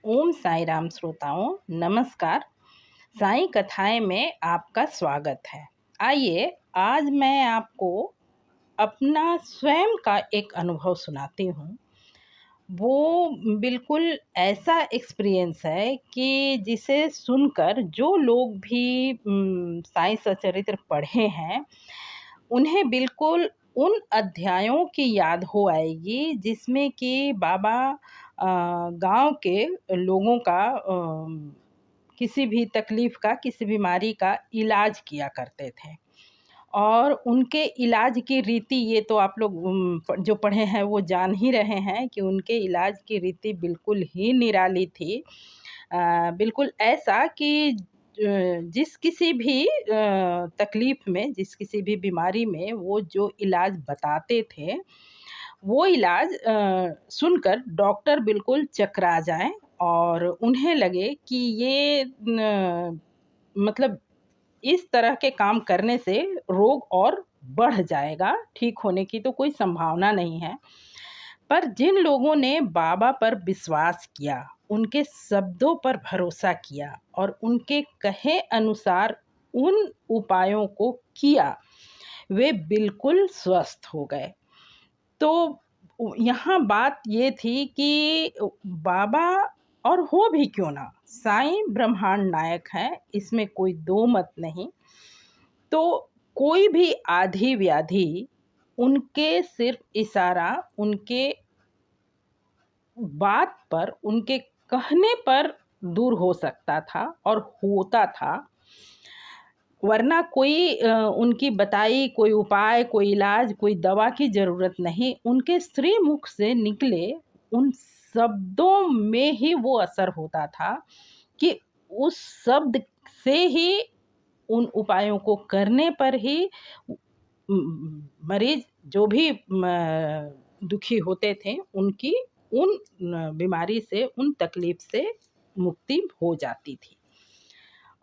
ओम साई राम श्रोताओं, नमस्कार। साईं कथाएं में आपका स्वागत है। आइए आज मैं आपको अपना स्वयं का एक अनुभव सुनाती हूँ। वो बिल्कुल ऐसा एक्सपीरियंस है कि जिसे सुनकर जो लोग भी साईं सचरित्र पढ़े हैं, उन्हें बिल्कुल उन अध्यायों की याद हो आएगी जिसमें कि बाबा गांव के लोगों का किसी भी तकलीफ का, किसी बीमारी का इलाज किया करते थे। और उनके इलाज की रीति, ये तो आप लोग जो पढ़े हैं वो जान ही रहे हैं कि उनके इलाज की रीति बिल्कुल ही निराली थी। बिल्कुल ऐसा कि जिस किसी भी तकलीफ में, जिस किसी भी बीमारी में वो जो इलाज बताते थे, वो इलाज सुनकर डॉक्टर बिल्कुल चकरा जाएं और उन्हें लगे कि ये मतलब इस तरह के काम करने से रोग और बढ़ जाएगा, ठीक होने की तो कोई संभावना नहीं है। पर जिन लोगों ने बाबा पर विश्वास किया, उनके शब्दों पर भरोसा किया और उनके कहे अनुसार उन उपायों को किया, वे बिल्कुल स्वस्थ हो गए। तो यहाँ बात ये थी कि बाबा, और हो भी क्यों ना, साईं ब्रह्मांड नायक हैं, इसमें कोई दो मत नहीं। तो कोई भी आधी व्याधि उनके सिर्फ इशारा, उनके बात पर, उनके कहने पर दूर हो सकता था और होता था। वरना कोई उनकी बताई कोई उपाय, कोई इलाज, कोई दवा की ज़रूरत नहीं। उनके श्री मुख से निकले उन शब्दों में ही वो असर होता था कि उस शब्द से ही, उन उपायों को करने पर ही मरीज जो भी दुखी होते थे, उनकी उन बीमारी से, उन तकलीफ से मुक्ति हो जाती थी।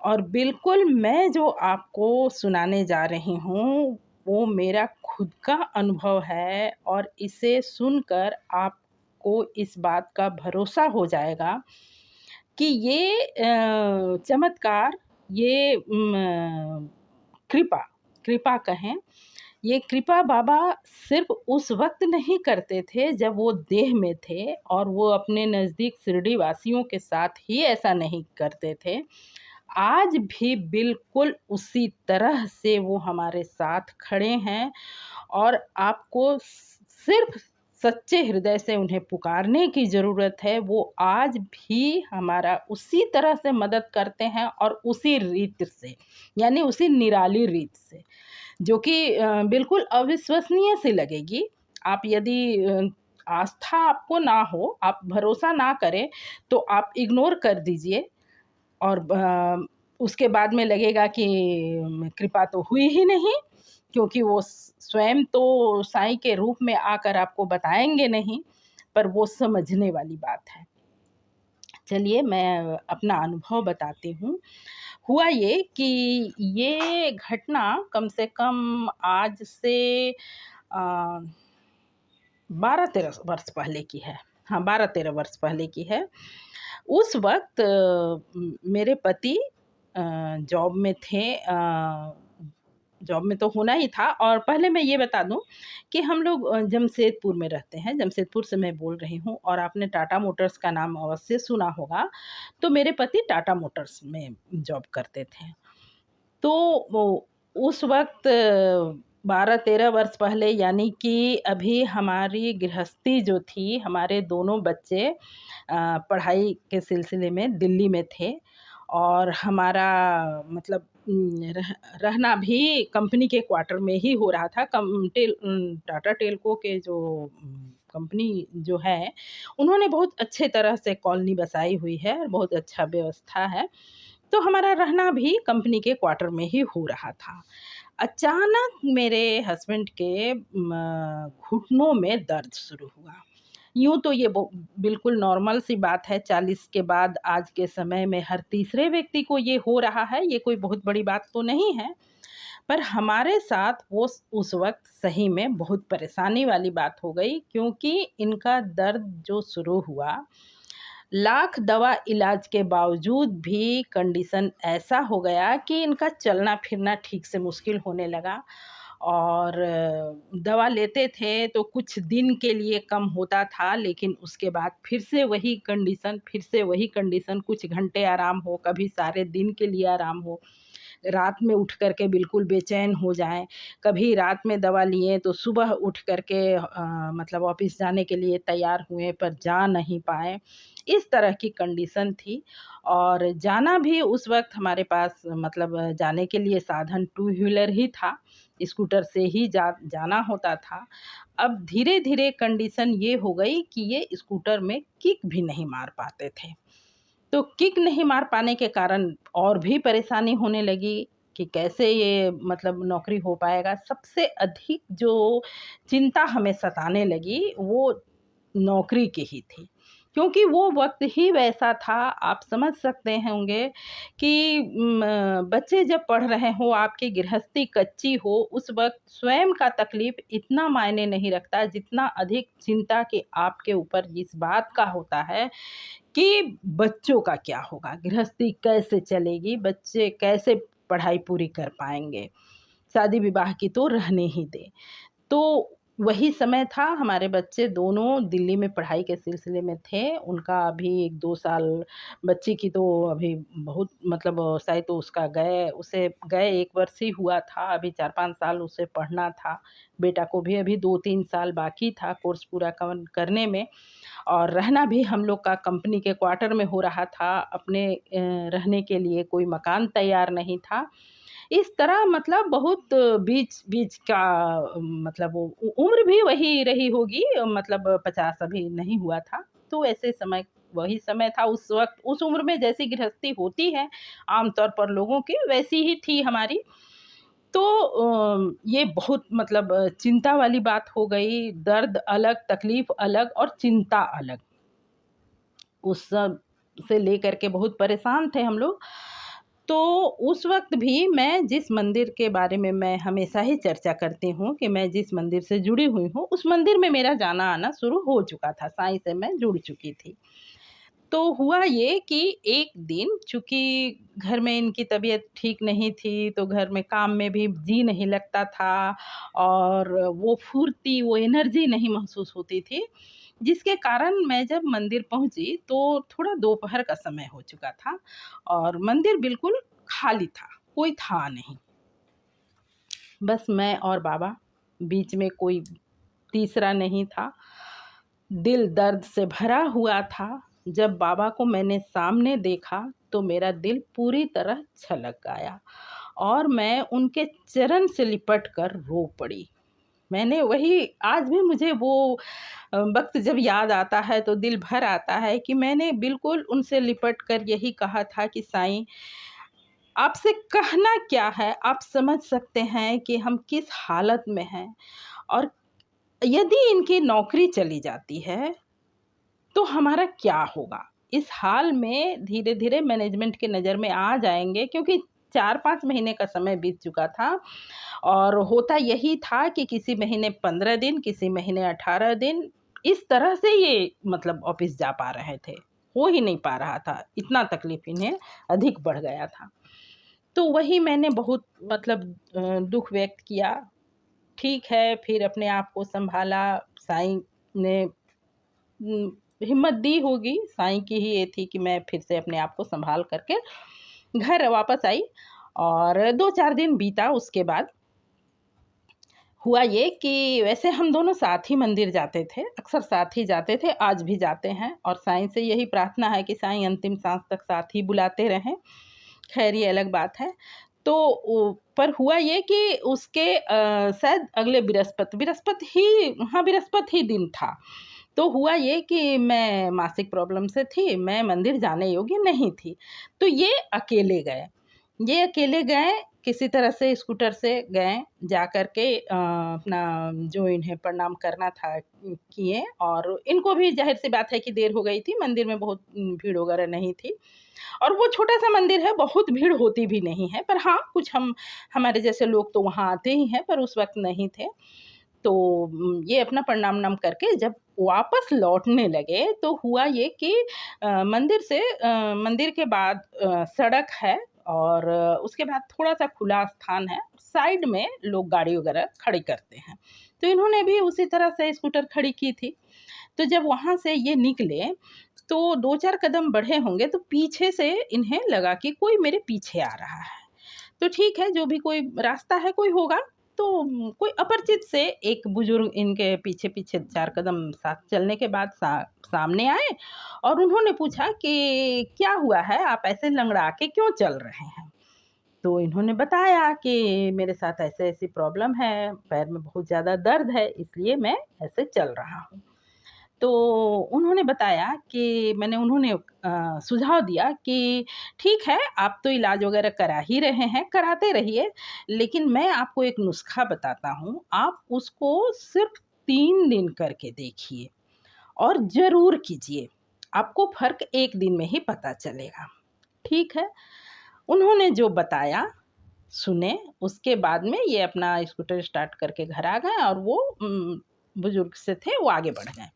और बिल्कुल मैं जो आपको सुनाने जा रही हूँ, वो मेरा खुद का अनुभव है और इसे सुनकर आपको इस बात का भरोसा हो जाएगा कि ये चमत्कार, ये कृपा, कृपा कहें, ये कृपा बाबा सिर्फ उस वक्त नहीं करते थे जब वो देह में थे, और वो अपने नज़दीक शिरडी वासियों के साथ ही ऐसा नहीं करते थे। आज भी बिल्कुल उसी तरह से वो हमारे साथ खड़े हैं और आपको सिर्फ सच्चे हृदय से उन्हें पुकारने की ज़रूरत है। वो आज भी हमारा उसी तरह से मदद करते हैं और उसी रीत से, यानी उसी निराली रीत से, जो कि बिल्कुल अविश्वसनीय सी लगेगी। आप यदि आस्था आपको ना हो, आप भरोसा ना करें, तो आप इग्नोर कर दीजिए और उसके बाद में लगेगा कि कृपा तो हुई ही नहीं, क्योंकि वो स्वयं तो साईं के रूप में आकर आपको बताएंगे नहीं, पर वो समझने वाली बात है। चलिए मैं अपना अनुभव बताती हूँ। हुआ ये कि ये घटना कम से कम आज से 12-13 वर्ष पहले की है। हाँ, 12-13 वर्ष पहले की है। उस वक्त मेरे पति जॉब में थे। जॉब में तो होना ही था। और पहले मैं ये बता दूं कि हम लोग जमशेदपुर में रहते हैं। जमशेदपुर से मैं बोल रही हूँ और आपने टाटा मोटर्स का नाम अवश्य सुना होगा। तो मेरे पति टाटा मोटर्स में जॉब करते थे। तो वो उस वक्त 12-13 वर्ष पहले, यानी कि अभी हमारी गृहस्थी जो थी, हमारे दोनों बच्चे पढ़ाई के सिलसिले में दिल्ली में थे और हमारा मतलब रहना भी कंपनी के क्वार्टर में ही हो रहा था। टाटा टेल्को के जो कंपनी जो है, उन्होंने बहुत अच्छे तरह से कॉलोनी बसाई हुई है, बहुत अच्छा व्यवस्था है। तो हमारा रहना भी कंपनी के क्वार्टर में ही हो रहा था। अचानक मेरे हस्बैंड के घुटनों में दर्द शुरू हुआ। यूँ तो ये बिल्कुल नॉर्मल सी बात है, 40 के बाद आज के समय में हर तीसरे व्यक्ति को ये हो रहा है, ये कोई बहुत बड़ी बात तो नहीं है। पर हमारे साथ वो उस वक्त सही में बहुत परेशानी वाली बात हो गई, क्योंकि इनका दर्द जो शुरू हुआ, लाख दवा इलाज के बावजूद भी कंडीशन ऐसा हो गया कि इनका चलना फिरना ठीक से मुश्किल होने लगा। और दवा लेते थे तो कुछ दिन के लिए कम होता था, लेकिन उसके बाद फिर से वही कंडीशन, कुछ घंटे आराम हो, कभी सारे दिन के लिए आराम हो, रात में उठ कर के बिल्कुल बेचैन हो जाएँ, कभी रात में दवा लिए तो सुबह उठ कर के मतलब ऑफ़िस जाने के लिए तैयार हुए पर जा नहीं पाए। इस तरह की कंडीशन थी और जाना भी उस वक़्त हमारे पास मतलब जाने के लिए साधन टू व्हीलर ही था, स्कूटर से ही जाना होता था। अब धीरे-धीरे कंडीशन ये हो गई कि ये स्कूटर में किक भी नहीं मार पाते थे। तो किक नहीं मार पाने के कारण और भी परेशानी होने लगी कि कैसे ये मतलब नौकरी हो पाएगा। सबसे अधिक जो चिंता हमें सताने लगी वो नौकरी की ही थी, क्योंकि वो वक़्त ही वैसा था, आप समझ सकते होंगे कि बच्चे जब पढ़ रहे हों, आपकी गृहस्थी कच्ची हो, उस वक़्त स्वयं का तकलीफ़ इतना मायने नहीं रखता, जितना अधिक चिंता कि आपके ऊपर इस बात का होता है कि बच्चों का क्या होगा? गृहस्थी कैसे चलेगी? बच्चे कैसे पढ़ाई पूरी कर पाएँगे? शादी-विवाह की तो रहने ही दें। तो वही समय था, हमारे बच्चे दोनों दिल्ली में पढ़ाई के सिलसिले में थे। उनका अभी 1-2 साल, बच्ची की तो अभी बहुत मतलब शायद तो उसका उसे गए 1 वर्ष ही हुआ था, अभी 4-5 साल उसे पढ़ना था। बेटा को भी अभी 2-3 साल बाकी था कोर्स पूरा करने में। और रहना भी हम लोग का कंपनी के क्वार्टर में हो रहा था, अपने रहने के लिए कोई मकान तैयार नहीं था। इस तरह मतलब बहुत बीच-बीच का मतलब वो उम्र भी वही रही होगी, मतलब 50 अभी नहीं हुआ था। तो ऐसे समय वही समय था उस वक़्त, उस उम्र में जैसी गृहस्थी होती है आम तौर पर लोगों की, वैसी ही थी हमारी। तो ये बहुत मतलब चिंता वाली बात हो गई, दर्द अलग, तकलीफ़ अलग और चिंता अलग। उस सब से लेकर के बहुत परेशान थे हम लोग। तो उस वक़्त भी मैं जिस मंदिर के बारे में मैं हमेशा ही चर्चा करती हूँ कि मैं जिस मंदिर से जुड़ी हुई हूँ, उस मंदिर में मेरा जाना-आना शुरू हो चुका था, साईं से मैं जुड़ चुकी थी। तो हुआ ये कि एक दिन चूँकि घर में इनकी तबीयत ठीक नहीं थी, तो घर में काम में भी जी नहीं लगता था और वो फुर्ती, वो एनर्जी नहीं महसूस होती थी, जिसके कारण मैं जब मंदिर पहुँची, तो थोड़ा दोपहर का समय हो चुका था और मंदिर बिल्कुल खाली था, कोई था नहीं। बस मैं और बाबा, बीच में कोई तीसरा नहीं था। दिल दर्द से भरा हुआ था। जब बाबा को मैंने सामने देखा तो मेरा दिल पूरी तरह छलक गया और मैं उनके चरण से लिपट कर रो पड़ी। मैंने वही आज भी मुझे वो वक़्त जब याद आता है तो दिल भर आता है कि मैंने बिल्कुल उनसे लिपट कर यही कहा था कि साईं, आपसे कहना क्या है? आप समझ सकते हैं कि हम किस हालत में हैं और यदि इनकी नौकरी चली जाती है तो हमारा क्या होगा? इस हाल में धीरे-धीरे मैनेजमेंट की नज़र में आ जाएँगे, क्योंकि 4-5 महीने का समय बीत चुका था और होता यही था कि किसी महीने 15 दिन, किसी महीने 18 दिन, इस तरह से ये मतलब ऑफ़िस जा पा रहे थे। हो ही नहीं पा रहा था, इतना तकलीफ़ इन्हें अधिक बढ़ गया था। तो वही मैंने बहुत मतलब दुःख व्यक्त किया। ठीक है, फिर अपने आप को सँभाला, साईं ने हिम्मत दी होगी, साईं की ही ये थी कि मैं फिर से अपने आप को सँभाल करके घर वापस आई और 2-4 दिन बीता उसके बाद हुआ ये कि वैसे हम दोनों साथ ही मंदिर जाते थे, अक्सर साथ ही जाते थे, आज भी जाते हैं और साईं से यही प्रार्थना है कि साईं अंतिम साँस तक साथ ही बुलाते रहें। ख़ैर ये अलग बात है। तो पर हुआ ये कि उसके शायद अगले बृहस्पति ही दिन था। तो हुआ ये कि मैं मासिक प्रॉब्लम से थी, मैं मंदिर जाने योग्य नहीं थी। तो ये अकेले गए, किसी तरह से स्कूटर से गए, जाकर के अपना जो इन्हें प्रणाम करना था किए और इनको भी ज़ाहिर-सी बात है कि देर हो गई थी, मंदिर में बहुत भीड़ वगैरह नहीं थी। और वो छोटा-सा मंदिर है, बहुत भीड़ होती भी नहीं है, पर हाँ, कुछ हमारे जैसे लोग तो वहाँ आते ही हैं, पर उस वक़्त नहीं थे। तो ये अपना प्रणाम-वणाम करके जब वापस लौटने लगे तो हुआ ये कि मंदिर के बाद सड़क है और उसके बाद थोड़ा-सा खुला स्थान है, साइड में लोग गाड़ी वगैरह खड़ी करते हैं। तो इन्होंने भी उसी तरह से स्कूटर खड़ी की थी। तो जब वहाँ से ये निकले तो 2-4 कदम बढ़े होंगे तो पीछे से इन्हें लगा कि कोई मेरे पीछे आ रहा है। तो ठीक है, जो भी कोई रास्ता है कोई होगा, तो कोई अपरिचित से एक बुजुर्ग इनके पीछे-पीछे 4 कदम साथ चलने के बाद सामने आए और उन्होंने पूछा कि क्या हुआ है? आप ऐसे लंगड़ा के क्यों चल रहे हैं? तो इन्होंने बताया कि मेरे साथ ऐसे-ऐसी प्रॉब्लम है, पैर में बहुत ज़्यादा दर्द है इसलिए मैं ऐसे चल रहा हूँ। तो उन्होंने बताया कि उन्होंने सुझाव दिया कि ठीक है, आप तो इलाज वग़ैरह करा ही रहे हैं, कराते रहिए, लेकिन मैं आपको एक नुस्ख़ा बताता हूँ, आप उसको सिर्फ़ 3 दिन करके देखिए और ज़रूर कीजिए, आपको फ़र्क 1 दिन में ही पता चलेगा। ठीक है, उन्होंने जो बताया सुने, उसके बाद में ये अपना स्कूटर स्टार्ट करके घर आ गए और वो बुज़ुर्ग से थे, वो आगे बढ़ गए।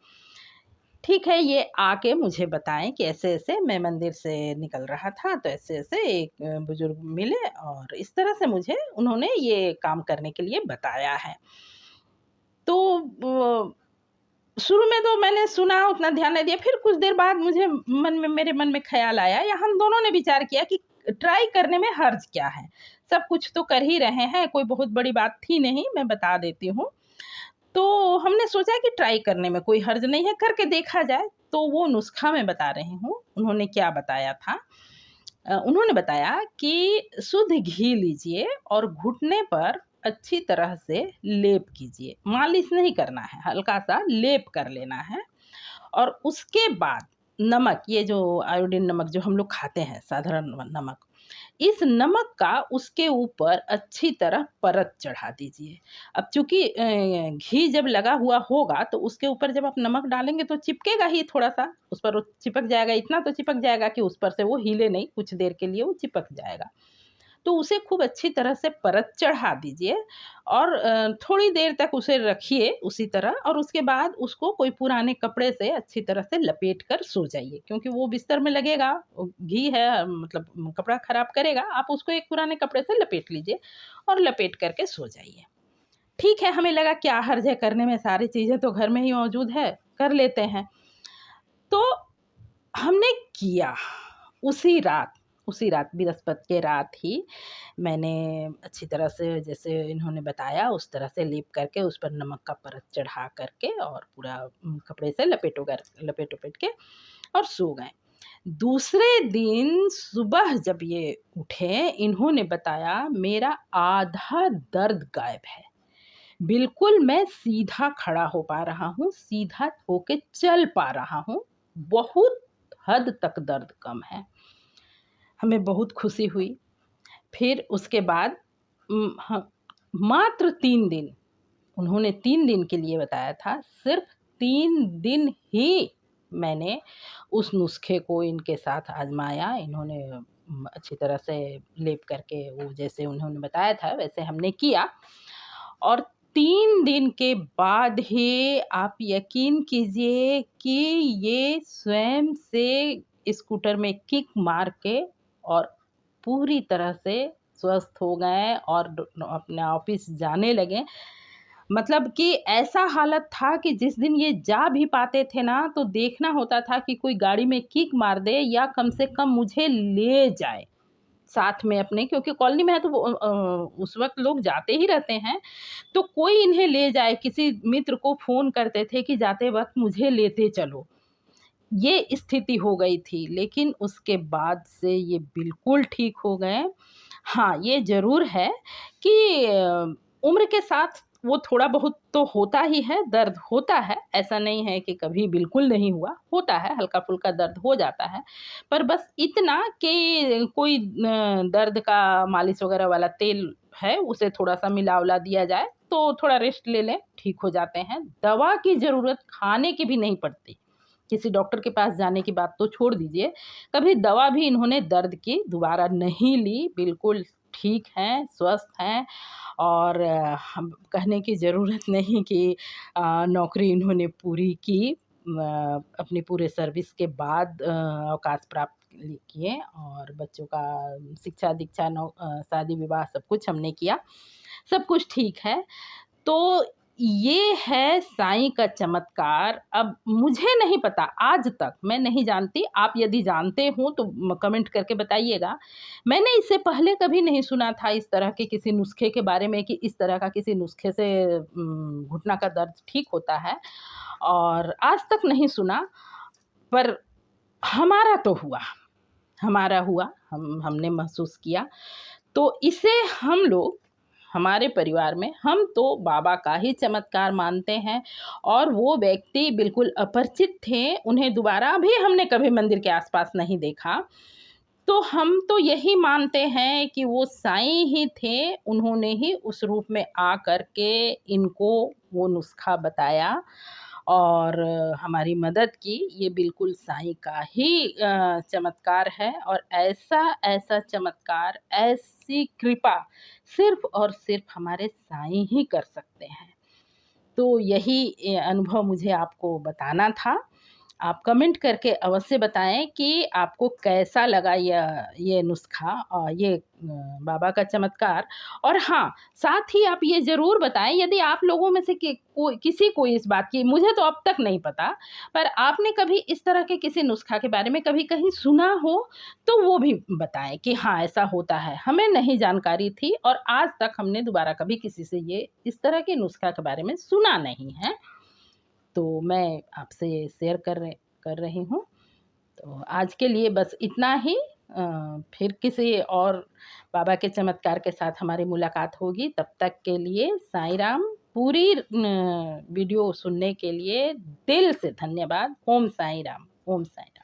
ठीक है, ये आके मुझे बताएँ कि ऐसे-ऐसे मैं मंदिर से निकल रहा था, तो ऐसे-ऐसे एक बुज़ुर्ग मिले और इस तरह से मुझे उन्होंने ये काम करने के लिए बताया है। तो शुरू में तो मैंने सुना, उतना ध्यान नहीं दिया, फिर कुछ देर बाद मुझे मेरे मन में ख़्याल आया या हम दोनों ने विचार किया कि ट्राई करने में हर्ज क्या है? सब कुछ तो कर ही रहे हैं, कोई बहुत बड़ी बात थी नहीं, मैं बता देती हूँ। तो हमने सोचा कि ट्राई करने में कोई हर्ज नहीं है, करके देखा जाए। तो वो नुस्ख़ा मैं बता रही हूँ, उन्होंने क्या बताया था। उन्होंने बताया कि शुद्ध घी लीजिए और घुटने पर अच्छी तरह से लेप कीजिए। मालिश नहीं करना है, हल्का-सा लेप कर लेना है और उसके बाद नमक, ये जो आयोडीन नमक जो हम लोग खाते हैं, साधारण नमक, इस नमक का उसके ऊपर अच्छी तरह परत चढ़ा दीजिए। अब चूँकि घी जब लगा हुआ होगा तो उसके ऊपर जब आप नमक डालेंगे तो चिपकेगा ही थोड़ा-सा, उस पर वो चिपक जाएगा, इतना तो चिपक जाएगा कि उस पर से वो हिले नहीं, कुछ देर के लिए वो चिपक जाएगा। तो उसे खूब अच्छी तरह से परत चढ़ा दीजिए और थोड़ी देर तक उसे रखिए उसी तरह और उसके बाद उसको कोई पुराने कपड़े से अच्छी तरह से लपेट कर सो जाइए, क्योंकि वो बिस्तर में लगेगा, घी है, मतलब कपड़ा खराब करेगा, आप उसको एक पुराने कपड़े से लपेट लीजिए और लपेट करके सो जाइए। ठीक है, हमें लगा क्या हर्ज है करने में, सारी चीज़ें तो घर में ही मौजूद है, कर लेते हैं। तो हमने किया, उसी रात बृहस्पति के रात ही मैंने अच्छी तरह से जैसे इन्होंने बताया उस तरह से लेप करके उस पर नमक का परत चढ़ा करके और पूरा कपड़े से लपेट-वपेट के और सो गए। दूसरे दिन सुबह जब ये उठे, इन्होंने बताया मेरा आधा दर्द गायब है। बिल्कुल मैं सीधा खड़ा हो पा रहा हूँ, सीधा होके चल पा रहा हूँ, बहुत हद तक दर्द कम है। हमें बहुत खुशी हुई। फिर उसके बाद ह मात्र 3 दिन, उन्होंने 3 दिन के लिए बताया था, सिर्फ़ 3 दिन ही मैंने उस नुस्खे को इनके साथ आज़माया। इन्होंने अच्छी तरह से लेप करके वो जैसे उन्होंने बताया था वैसे हमने किया और 3 दिन के बाद ही आप यकीन कीजिए कि ये स्वयं से स्कूटर में किक मार के और पूरी तरह से स्वस्थ हो गए और अपने ऑफ़िस जाने लगे। मतलब कि ऐसा हालत था कि जिस दिन ये जा भी पाते थे ना, तो देखना होता था कि कोई गाड़ी में किक मार दे या कम से कम मुझे ले जाए साथ में अपने, क्योंकि कॉलोनी में है तो उस वक़्त लोग जाते ही रहते हैं, तो कोई इन्हें ले जाए, किसी मित्र को फ़ोन करते थे कि जाते वक़्त मुझे लेते चलो। ये स्थिति हो गई थी, लेकिन उसके बाद से ये बिल्कुल ठीक हो गए। हाँ, ये ज़रूर है कि उम्र के साथ वो थोड़ा बहुत तो होता ही है, दर्द होता है, ऐसा नहीं है कि कभी बिल्कुल नहीं हुआ, होता है, हल्का-फुल्का दर्द हो जाता है। पर बस इतना कि कोई दर्द का मालिश वगैरह वाला तेल है, उसे थोड़ा-सा मिला-वला दिया जाए, तो थोड़ा रेस्ट ले लें, ठीक हो जाते हैं। दवा की ज़रूरत खाने की भी नहीं पड़ती। किसी डॉक्टर के पास जाने की बात तो छोड़ दीजिए, कभी दवा भी इन्होंने दर्द की दोबारा नहीं ली, बिल्कुल ठीक हैं, स्वस्थ हैं और हम कहने की ज़रूरत नहीं कि नौकरी इन्होंने पूरी की। अपनी पूरे सर्विस के बाद अवकाश प्राप्त किए और बच्चों का शिक्षा दीक्षा शादी विवाह सब कुछ हमने किया, सब कुछ ठीक है। तो ये है साईं का चमत्कार। अब मुझे नहीं पता, आज तक मैं नहीं जानती, आप यदि जानते हो तो कमेंट करके बताइएगा। मैंने इससे पहले कभी नहीं सुना था इस तरह के किसी नुस्खे के बारे में कि इस तरह का किसी नुस्खे से घुटना का दर्द ठीक होता है, और आज तक नहीं सुना। पर हमारा तो हुआ, हमारा हुआ, हमने महसूस किया। तो इसे हम लोग, हमारे परिवार में हम तो बाबा का ही चमत्कार मानते हैं। और वो व्यक्ति बिल्कुल अपरिचित थे, उन्हें दोबारा भी हमने कभी मंदिर के आसपास नहीं देखा। तो हम तो यही मानते हैं कि वो साईं ही थे, उन्होंने ही उस रूप में आ कर के इनको वो नुस्खा बताया और हमारी मदद की। ये बिल्कुल साईं का ही चमत्कार है, और ऐसा चमत्कार, ऐसी कृपा सिर्फ़ और सिर्फ़ हमारे साईं ही कर सकते हैं। तो यही अनुभव मुझे आपको बताना था। आप कमेंट करके अवश्य बताएँ कि आपको कैसा लगा ये नुस्खा और ये बाबा का चमत्कार। और हाँ, साथ ही आप ये ज़रूर बताएँ यदि आप लोगों में से किसी को इस बात की, मुझे तो अब तक नहीं पता, पर आपने कभी इस तरह के किसी नुस्खा के बारे में कभी कहीं सुना हो, तो वो भी बताएँ कि हाँ, ऐसा होता है। हमें नहीं जानकारी थी और आज तक हमने दोबारा कभी किसी से ये इस तरह के नुस्खा के बारे में सुना नहीं है। तो मैं आपसे शेयर कर रही हूँ। तो आज के लिए बस इतना ही। फिर किसी और बाबा के चमत्कार के साथ हमारी मुलाकात होगी। तब तक के लिए साईं राम। पूरी वीडियो सुनने के लिए दिल से धन्यवाद। ओम साईं राम, ओम साईं राम।